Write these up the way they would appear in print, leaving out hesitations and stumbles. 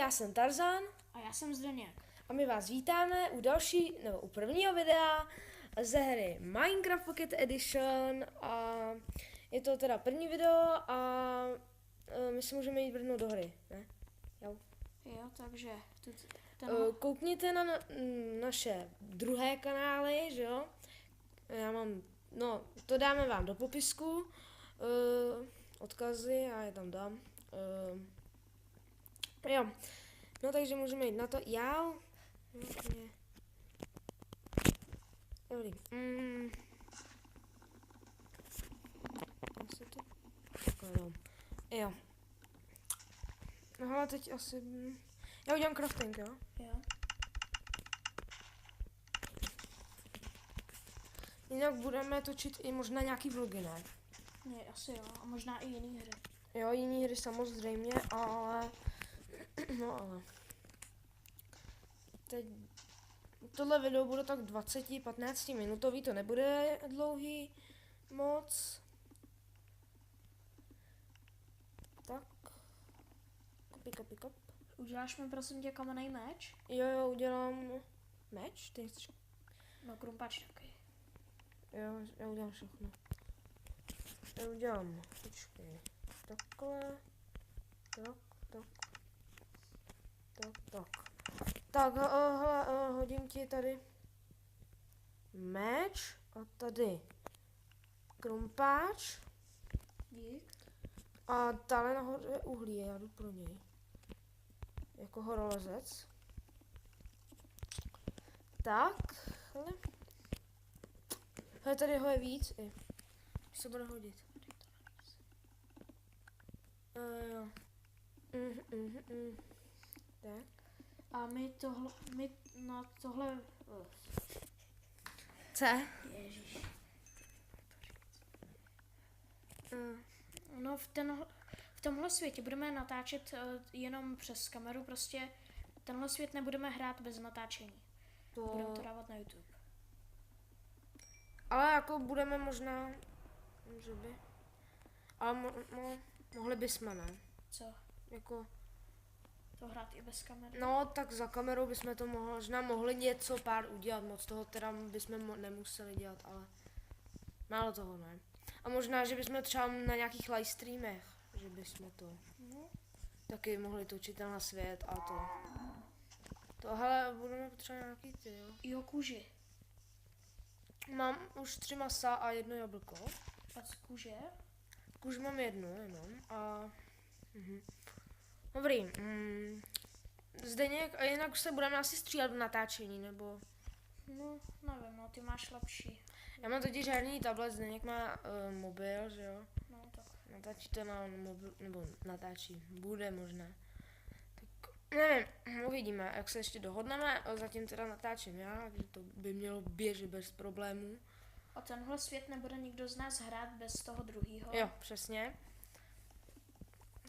já jsem Tarzan. A já jsem Zdeněk. A my vás vítáme u prvního videa ze hry Minecraft Pocket Edition. A je to teda první video a my si můžeme jít vrhnout do hry, ne? Jo, takže Koukněte na naše druhé kanály, že jo? To dáme vám do popisku. Odkazy, já je tam dám. Jo, no takže můžeme jít na to. Dobrý. Asi to... Jo. No ale teď asi... Já udělám crafting, jo? Jo. Jinak budeme točit i možná nějaký vlogy, ne? Ne, asi jo. A možná i jiný hry. Jo, jiný hry samozřejmě, ale... No ale... Teď... Tohle video bude tak 20-15 minutový, to nebude dlouhý moc. Tak. Kop. Uděláš mi prosím tě kamenný meč? Jo, udělám... Meč? Ty chceš... No, krumpač taky. Jo, já udělám všechno. Já udělám, počkej, takhle, tak, hele, hodím ti tady meč a tady krumpáč. Dík. A tady nahoře je uhlí, já jdu pro něj. Jako horolezec. Tak, hele, tady ho je víc i. Už se bude hodit. Jo. Tak. A my na tohle... Co? Ježíš. No v tomhle světě budeme natáčet jenom přes kameru, prostě tenhle svět nebudeme hrát bez natáčení. Budeme to dávat na YouTube. Ale jako budeme možná, že by, ale mohli bychom, ne? Co? Jako, To hrát i bez kamery? no tak za kamerou bychom to možná mohli něco pár udělat, moc toho teda bychom nemuseli dělat, ale málo toho, ne? A možná, že bychom třeba na nějakých live streamech, že bychom to taky mohli točit tenhle svět a to. Hele, budeme potřebovat nějaký ty, jo? Jo, kůži. Mám už 3 masa a 1 jablko. A z kůže? Už mám 1 jenom a... Dobrý. Zdeněk, a jinak se budeme asi střídat v natáčení, nebo... No, nevím, no, ty máš lepší. Já mám totiž herní tablet, Zdeněk má mobil, že jo? No, tak. Natáčí to na mobil, nebo natáčí, bude možná. Tak, nevím, uvidíme, jak se ještě dohodneme, zatím teda natáčím já, takže to by mělo běžet bez problémů. A tenhle svět nebude nikdo z nás hrát bez toho druhýho. Jo, přesně.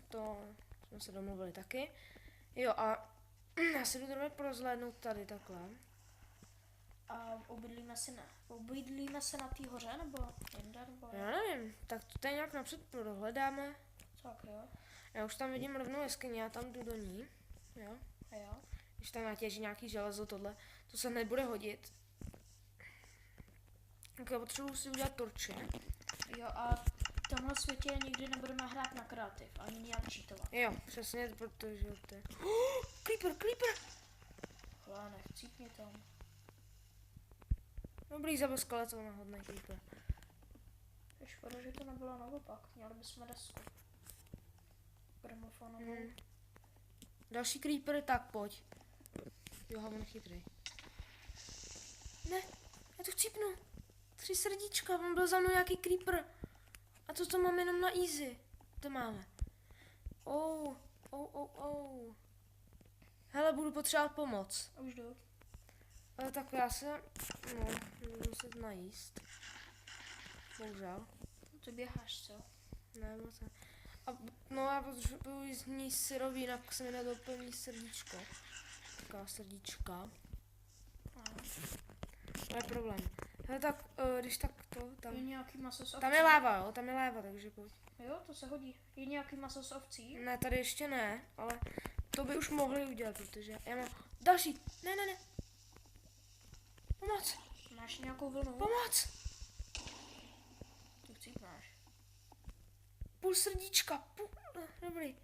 To jsme se domluvili taky. Jo, a já si jdu prozhlédnout tady takhle. A obydlíme se na té hoře, nebo jinde, nebo... Já nevím, tak to tady nějak napřed prohledáme. Tak jo. Já už tam vidím rovnou jeskyni, já tam jdu do ní. Jo. A jo. Když tam natěží nějaký železo, tohle, to se nebude hodit. Tak já potřebuji si udělat torče. Jo, a v tomhle světě nikdy nebudeme hrát na kreativ, ani nějak cheatovat. Jo, přesně, protože to je... Creeper! Hle, nechcípni tam. Dobrý, zabil skeleton na hodný creeper. Je škoda, že to nebylo naopak, měli bychom desku. Gramofonovou. Další creeper, tak pojď. Jo, on chytrý. Ne, já to chcípnu. 3 srdíčka, on byl za mnou nějaký creeper. A to mám jenom na easy. To máme. Hele, budu potřebovat pomoc. Už jdu. Ale tak já se, budu muset najíst. Bohužel. Ty běháš, co? Ne, moc ne. Já potřebuji z ní syrový, jinak se mi nedoplní srdíčko. Taková srdíčka. To je problém. Hele, tak, když tak to, tam... Je nějaký maso s ovcí? Tam je láva, jo, tam je láva, takže pojď. Jo, to se hodí. Je nějaký maso s ovcí? Ne, tady ještě ne, ale to by už mohli udělat, protože já mám další. Ne. Pomoc, Máš nějakou vlnu? pomoc. Tu chcípnáš. Půl srdíčka, půl, dobrý.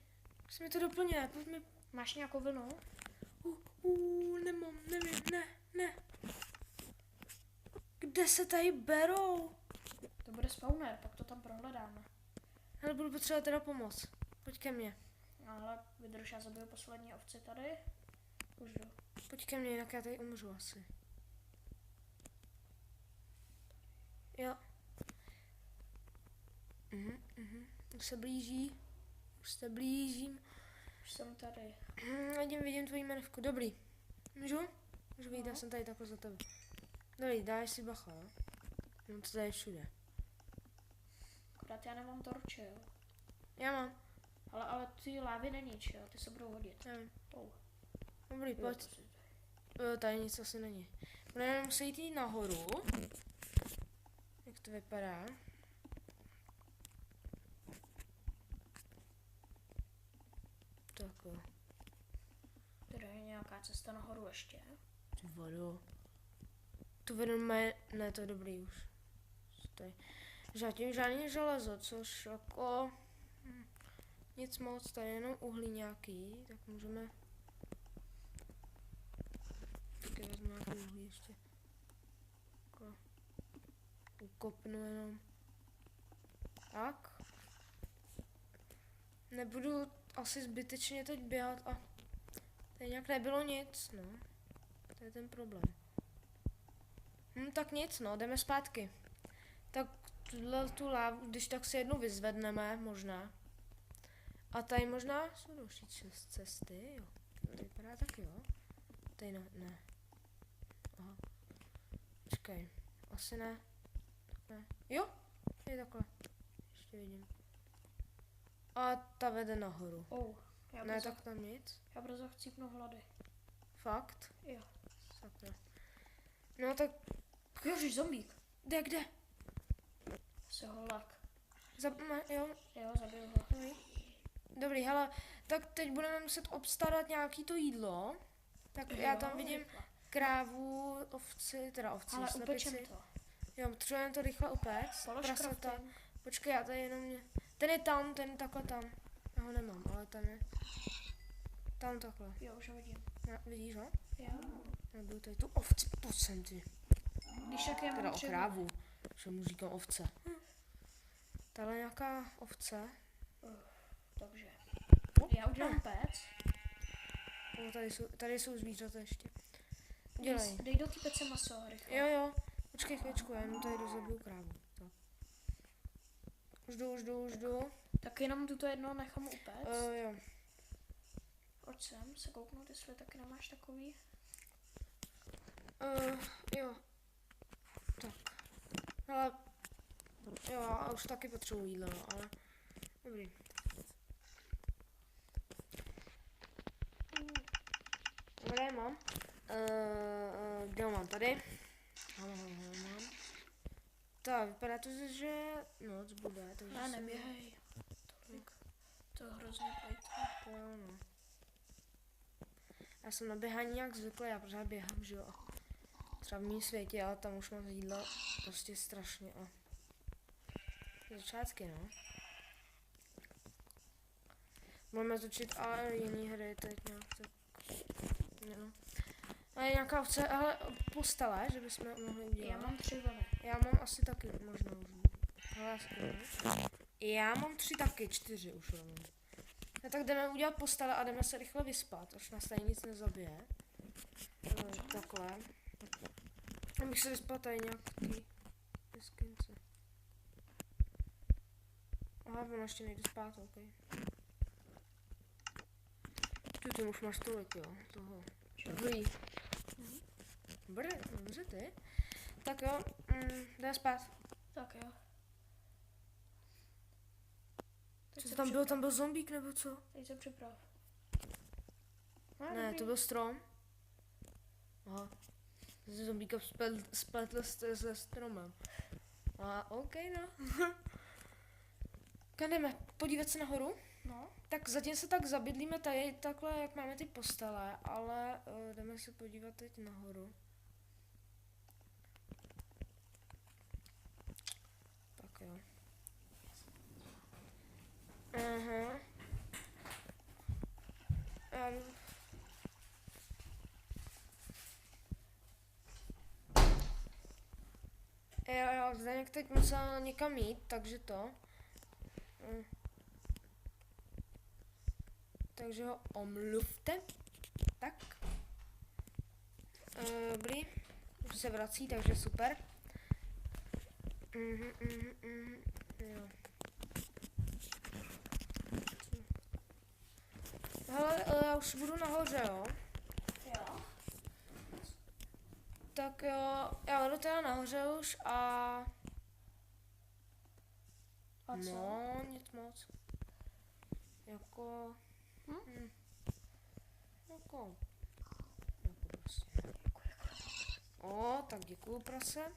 Jsme to doplňuje, pojďme. Máš nějakou vlnu? Nemám, nevím, ne. Kde se tady berou? To bude spawner, pak to tam prohledáme. Ale budu potřebovat teda pomoc. Pojď ke mně. Ale vydrž, já zabiju poslední ovci tady. Už jdu. Pojď ke mně, jinak já tady umřu asi. Jo. Už se blížím. Už jsem tady. Vidím tvoji jmenovku. Dobrý. Můžu vyjít, já jsem tady takhle za tebe. Dobrý, dáš si bacha, jo? No to tady je všude. Akorát já nemám torče, jo. Já mám. Ale ty lávy není, jo, ty se budou hodit. Nevím. Oh. Dobrý, pojď. Tady nic asi není. Budeme muset jít nahoru. Jak to vypadá? Tak jo. Tady je nějaká cesta nahoru ještě. Ty vodo. Tu vedeme, ne, to je dobrý už. Tady. Žádný železo, což jako... Nic moc, tady je jenom uhlí nějaký, tak můžeme... Taky vezmu nějaký uhlí ještě. Jako... Ukopnu jenom. Tak. Nebudu asi zbytečně teď běhat a... Tady nějak nebylo nic, no. To je ten problém. Tak nic, no, jdeme zpátky. Tak tu lávu, když tak si jednu vyzvedneme, možná. A tady možná jsou další cesty, jo. To vypadá tak, jo. Tady ne. Aha. Počkej, asi ne. Jo, je takhle. Ještě vidím. A ta vede nahoru. Ne, tak tam nic. Já brzo chcípnu hlady. Fakt? Jo. Sakra. No tak... Ježiš, zombík. Kde? Se holak. Jo, zabiju ho. Dobrý, hele, tak teď budeme muset obstarat nějaký to jídlo. Tak já tam vidím krávu, ovci, ale slepici. upečem to. Jo, potřebujeme to rychle upéct. Prasata. Crafting. Počkej, já tady jenom... Ten je tam, ten takhle tam. Já ho nemám, ale ten je... Tam takhle. Jo, už ho vidím. Vidíš ho? Jo. Nebudu tady tu ovci, pojď sem ty. Když tak já Teda mám o krávu, že mu říkám ovce. Tahle nějaká ovce. Takže. Já udělám pec. Tady jsou zvířata ještě. Dělej. Dej do té pece maso, rychle. Jo. Počkej chvíličku, já jenom tady dozabiju krávu. Tak. Už jdu. Tak jenom tuto jedno nechám upéct. Jo. Pojď sem se kouknout, jestli taky nemáš takový. Jo. Tak. Ale... Jo, a už taky potřebuji jídlo, no, ale... Dobrý. Dobré, mám. Kde ho mám? Tady. Mám. Tak, vypadá to, že noc bude, takže... Já neběhej. Tolik. To je hrozně plejtvé. To jo, no. Já jsem na běhání nějak zvyklý, já pořád běhám, že jo. Třeba v mým světě, ale tam už mám jídlo prostě strašně a... Začátky, no. Budeme točit ale jiný hry teď nějak tak... No. A je nějaká ovce, ale postele, že bychom mohli udělat. Já mám 3 vlny. Já mám asi taky, možná už. Já mám 3 taky, 4 už rovnou. No tak jdeme udělat postele a jdeme se rychle vyspat, až nás tady nic nezabije. Takhle. Abych se vyspal tady nějaký skynce. Aha, ono ještě nejde spát, ok. Ty už máš tolik, jo, toho. Dobrý. Dobře ty. Tak jo, jdeme spát. Tak jo. Co tam byl? Tam byl zombík nebo co? Teď se připrav. Ne, to byl strom. Aha. Zombíka spletl se stromem. A ok, no. Kam jdeme? Podívat se nahoru? No, Tak zatím se tak zabydlíme tady takhle, jak máme ty postele, ale jdeme se podívat teď nahoru. Tak jo. Aha. Jo, Zdeněk teď musel někam jít, takže to. Takže ho omluvte. Tak. Dobrý. Už se vrací, takže super. Jo. Hele, já už budu nahoře, jo. jo. Tak jo, já budu teda nahoře už a... A co? No, nic moc. Jako... Jako prostě. O, tak děkuju, prase.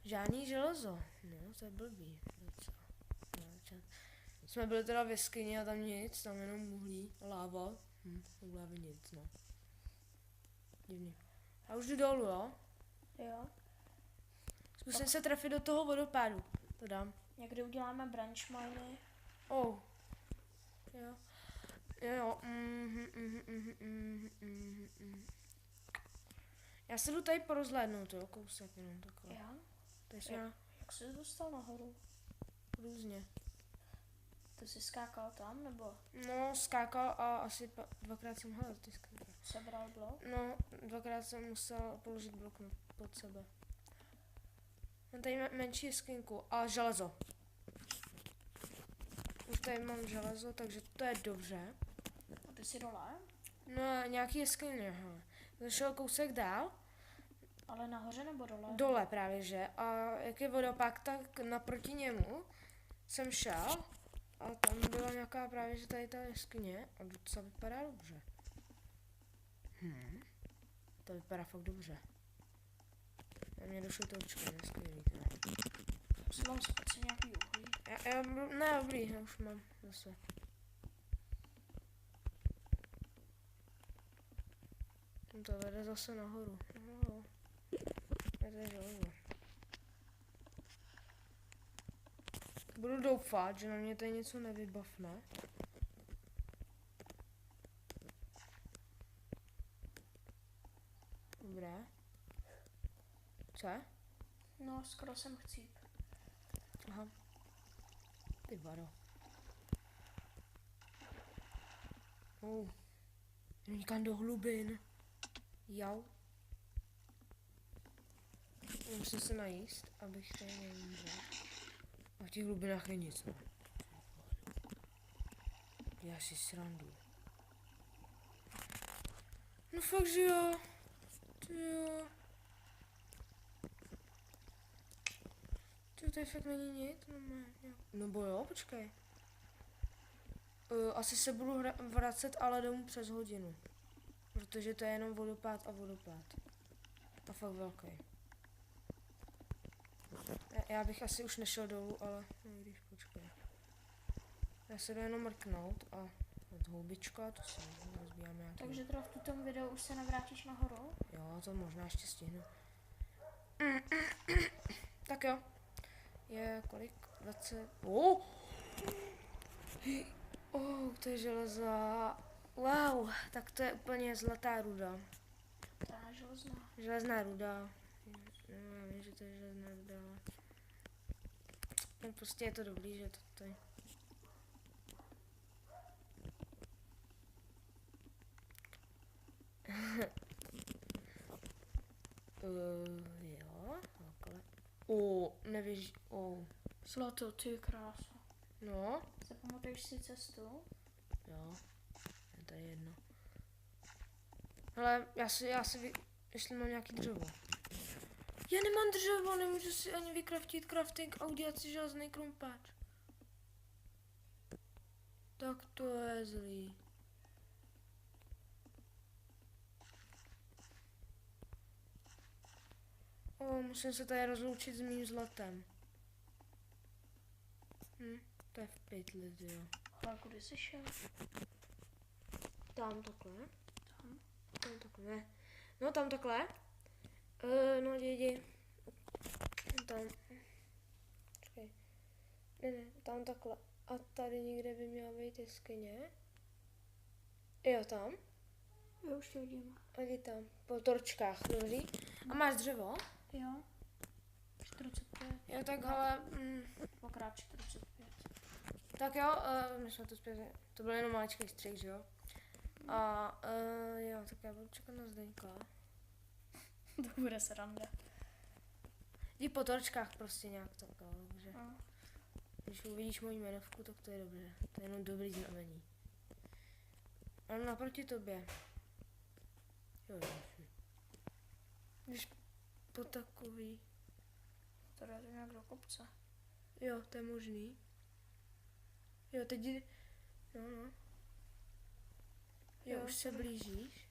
Žádný železo. No, to je blbý. Docela. Jsme byli teda v jeskyni a tam nic, tam jenom uhlí, láva. V lávě nic, no. Divný. Já už jdu dolů, jo? Jo. Zkusím se trefit do toho vodopádu. To dám. Někdy uděláme branch miny. Oh. Jo. Jo. Já se jdu tady porozhlédnout, jo, kousek jenom takhle. Jo. Takže Jak jsi dostal nahoru? různě. Ty jsi skákal tam, nebo No, skákal a asi dvakrát jsem hledal ty skákal. sebral blok? No, dvakrát jsem musel položit blok pod sebe. Mám tady menší skinku a železo. Už tady mám železo, takže to je dobře. A ty jsi dole? No, nějaký jeskyně, hele. Zašel kousek dál, Ale nahoře nebo dole? dole právě, že? A jak je vodopád, tak naproti němu jsem šel a tam byla nějaká právě, že tady ta jeskyně a docela vypadá dobře. To vypadá fakt dobře. A mě došlo to očko, je skvělý. Musím vám spíce nějaký uhlí. Ne, dobrý, já už mám zase. To vede zase nahoru. No, to je železo. Budu doufat, že na mě tady něco nevybavne. Dobré. Co? No, skoro jsem chcíp. Aha. Ty vado. Jdu někam do hlubin. Jau. Musím se najíst, abych tady neumřel. A v těch hlubinách je nic, no. Já si srandu. No fakt, že jo. Ty jo. Ty, tady fakt není nic, no jo, počkej. Asi se budu vracet ale domů přes hodinu. Protože to je jenom vodopád a vodopád. A fakt velký. Já bych asi už nešel dolů, ale no, když počkej. Já se jdu jenom mrknout a od houbička, to se rozbíjám nějaký. Takže teda v tuto videu už se navrátíš nahoru? Jo, to možná ještě stihnu. Tak jo. Je kolik? 20. To je železa. Wow, tak to je úplně zlatá ruda. To je železná. Železná ruda. No, já vím, že to je železná ruda. No, prostě je to dobrý, že to tady. Jo, takhle. Nevíš, Zlato, ty krása. No, Zapamatuješ si cestu? jo, je to jedno. Hele, jestli mám nějaký dřevo. Já nemám dřevo, nemůžu si ani vykraftit crafting a udělat si železný krumpáč. Tak to je zlý. Musím se tady rozloučit s mým zlatem. To je v pytli, jo. Ale kudy jsi šel? Tam takhle. Tam. Tam takhle, ne. No tam takhle. No jdi. Tam. Počkej. Ne, tam takhle. A tady někde by měla být jeskyně. Jo, tam. Jo, už tě vidím. A jdi tam. Po torčkách, dobrý. A máš dřevo? Jo. 45. Jo, tak hele, Dvakrát 45. tak jo, my jsme to zpět, to byl jenom maličký střih, že jo? A jo, tak já budu čekat na Zdeňka. To bude sranda. Jdi po torčkách prostě nějak tak, jo, takže No. když uvidíš moji jmenovku, tak to je dobré. To je jenom dobrý znamení. Ano, naproti tobě. Jo, jo. Když po takový, Tady je to nějak do kopce. jo, to je možný. Jo, teď jdi, no. Jo, Jo, už se tady. blížíš.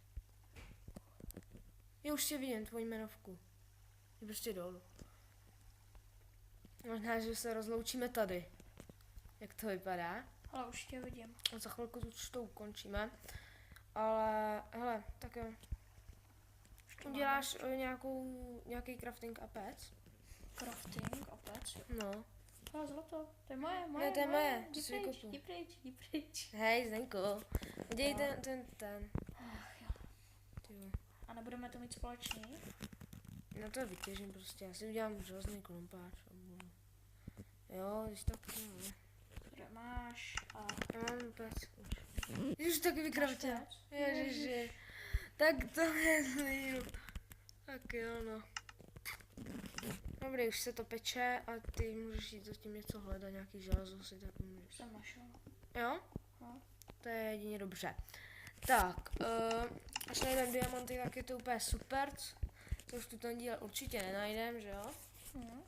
Jo, už tě vidím, tvoji jmenovku. Je prostě dolů. Možná, že se rozloučíme tady. Jak to vypadá? Ale už tě vidím. A za chvilku už to ukončíme. Ale, hele, tak jo. Uděláš nějaký crafting a pec? Crafting, opět. No. Ale zlato, to je moje. Ne, to je moje, to Jdi si pryč, vykopu. jdi pryč. Hej, Zdenko. Udělej No. ten. Ach jo. Ty jo. A nebudeme to mít společný? No to vytěžím prostě, já si udělám hrozný klumpáč. Jo, když tak to ne. Kde máš? A Já mám pec už. Už taky vykraftě. máš pec? Ježiši. Tak to je zlý. Tak jo, no. Dobrý, už se to peče a ty můžeš jít zatím něco hledat, nějaký železo si tak můžeš. Jsem našel. Jo? No. To je jedině dobře. Tak, až najdem diamanty, tak je to úplně super. To už tu ten díl určitě nenajdem, že jo? Hm.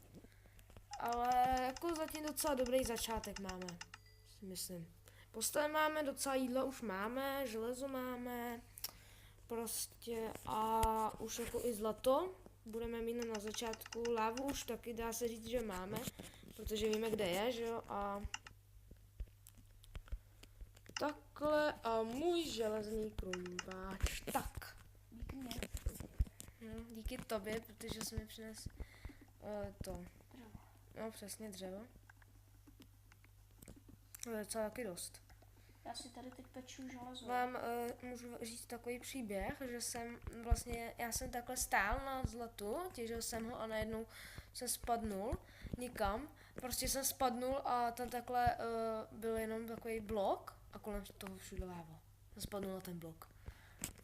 Ale jako zatím docela dobrý začátek máme, si myslím. Postel máme, docela jídla už máme, železo máme, prostě a už jako i zlato budeme mít na začátku. Lávu už taky dá se říct, že máme, protože víme, kde je, že jo? A takhle a můj železný krumpáč. Tak. Díky mě. Díky tobě, protože jsi mi přines to. Dřevo. No přesně dřevo. To je docela taky dost. Já si tady teď peču železo. Vám můžu říct takový příběh, že já jsem takhle stál na zlatu, těžil jsem ho a najednou jsem spadnul nikam. Prostě jsem spadnul a tam takhle byl jenom takový blok a kolem toho všude láva. Jsem spadnul na ten blok.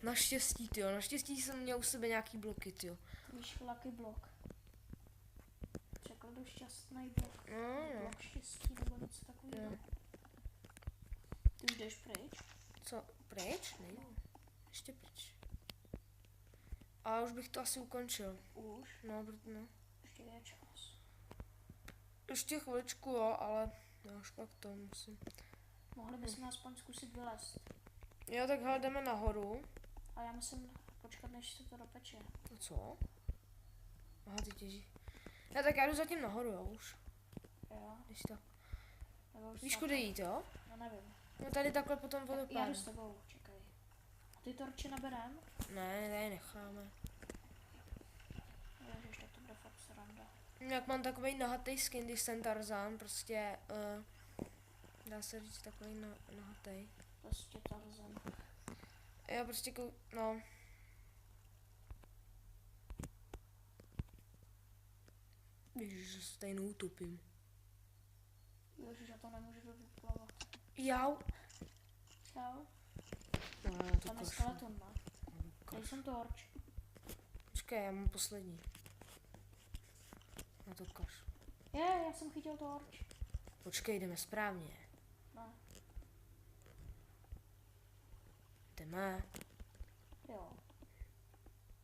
Naštěstí jsem měl u sebe nějaký bloky, tyjo. Víš, lucky block. Překladu šťastný blok. No. Blok štěstí nebo něco takového. Jo. Ty už jdeš pryč? Co, pryč? Nejdu. Ještě pryč. A už bych to asi ukončil. Už? No. Ještě je čas. Ještě chviličku, jo, ale já už pak to musím. Mohli bychom aspoň zkusit vylézt. Jo, tak hele, jdeme nahoru. A já musím počkat, než se to dopeče. No co? Aha, ty těží. Já tak já jdu zatím nahoru, jo, už. Jo? Když tak. Nebo už Víš, tak- kudy jít, jo? No nevím. No tady takhle potom Já vodopád. jdu s tebou, čekaj. A ty torče naberem? Ne, tady necháme. Ježiš, tak to bude fakt sranda. Jak mám takový nahatý skin, když jsem Tarzan, prostě, dá se říct takový nahatý. Prostě Tarzan. Já prostě, no. Ježiš, že stejnou utopím. Ježiš, já to nemůžu vyplavat. Jau. Čau. No, já to Tam je kašlu. skeleton, ne? Tady jsem torč. Počkej, já mám poslední. Na to kašlu. Já jsem chytil torč. Počkej, jdeme správně. Ne. Jdeme. Jo.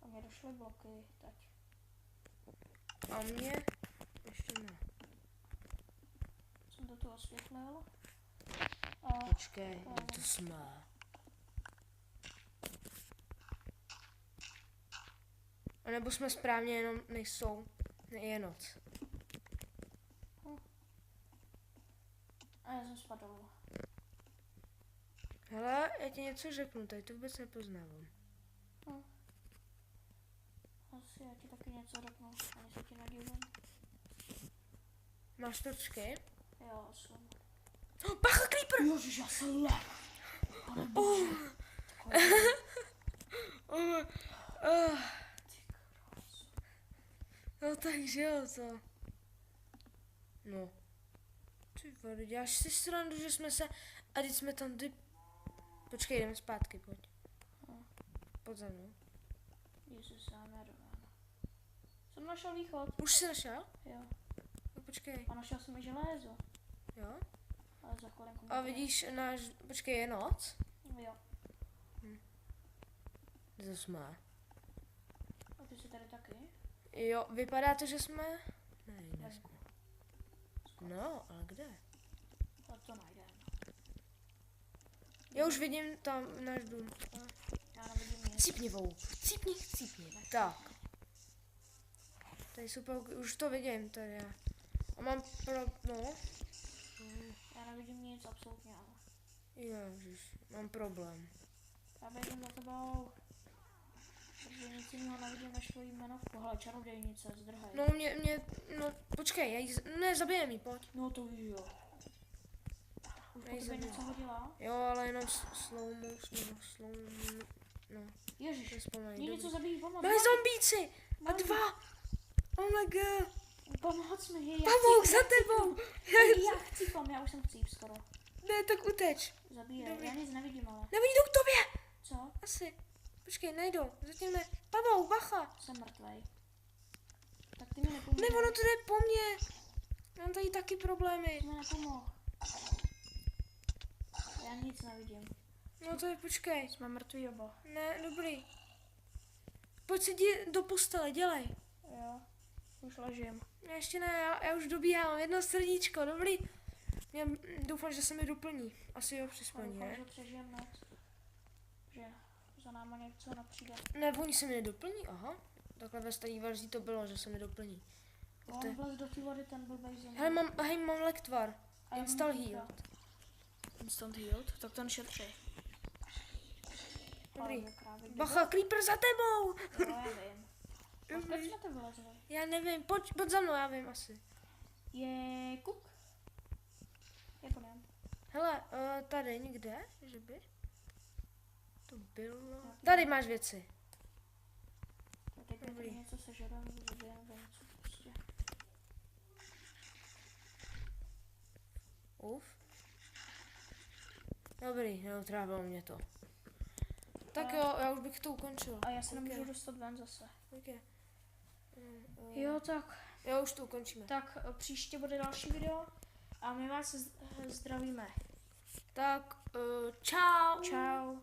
A mě došly bloky teď. A mě? Ještě ne. Jsem to tu osvětlil. A Počkej, to jsme. A nebo jsme správně, jenom nejsou. Je noc. a já jsem spadl. Hele, já ti něco řeknu, tady to vůbec nepoznávám. Asi já ti taky něco řeknu, ani se ti nedivím. Máš točky? Jo, jsem. Bacha, creeper! Ježiš, já jsem le. Pane Oh. bože. Oh. No takže jo, co? No. Ty vole, děláš si srandu, že jsme se... A teď jsme tam Počkej, jdeme zpátky, pojď. Pojď za mnou. Ježiš, já nevím. Jsem našel východ. Už jsi našel? Jo. No počkej. A našel jsem i železo. Jo? Ale za chvilinku. A vidíš náš... Počkej, je noc? Jo. Kde to jsme? A ty jsi tady taky? Jo, vypadá to, že jsme... Ne, nejsme. No, ale kde? A to najdeme. Já už vidím tam náš dům. Já nevidím nic. Cípni, vouk. Cípni. Tak. Tady super, už to vidím, tady já. A mám no. Já nevidím nic, absolutně, ale. Ježiš, mám problém. Já běžím za tebou. Protože nic jiného nevidím než tvojí jmenovku. Hele, čarodějnice, zdrhej. No, počkej, já jí, ne, zabijem jí, pojď. No to víš, jo. Už po tebe Nejzabijem. něco hodila? Jo, ale jenom slow, no, Ježiš, nespomeň. mě něco zabíjí, pomoc. Byli zombíci! A 2! Oh my god! Pomoc mi, já Pavouk, chci- za tebou! Já chcípám, já už jsem chcíp skoro. Ne, tak uteč. Zabíje, Dobrý. já nic nevidím, ale. Nebo jdou k tobě! Co? Asi. Počkej, nejdou, zatím ne. Pavouk, bacha! Jsem mrtvej. Tak ty mi nepomůžeš. Ne, ono to jde po mně. Mám tady taky problémy. Ty mi nepomohl. Já nic nevidím. No to je, počkej. Jsme mrtví oba. Ne, dobrý. Pojď si jdi do postele, dělej. Jo, už ležím. Já ještě ne, já už dobíhám, jedno srdíčko, dobrý. Já doufám, že se mi doplní. Asi jo, při spaní, Doufám, ne? že přežijem noc. Že za náma něco nepřijde. Ne, oni se mi nedoplní, aha. Takhle ve starý verzí to bylo, že se mi doplní. To je- On vlez do té vody, ten blbej zombie. Hele, mám lektvar. A já mám Install týka. heal. Instant healed? Tak ten šetří. Dobrý. Bacha, creeper za tebou! Jo, já vím. A proč jsme to vylezli? Já nevím, pojď za mnou, já vím asi. Je kuk? Jako ne. Hele, tady někde, že by? To bylo... Tady máš věci. Teď Dobrý. tady něco sežerem, zabijeme něco prostě. Uf. Dobrý, neutrávilo mě to. Tak jo, já už bych to ukončil. A já se Ok. nemůžu dostat ven zase. Ok. Jo, tak. Jo, už to ukončíme. Tak příště bude další video a my vás zdravíme. Tak, čau. Čau.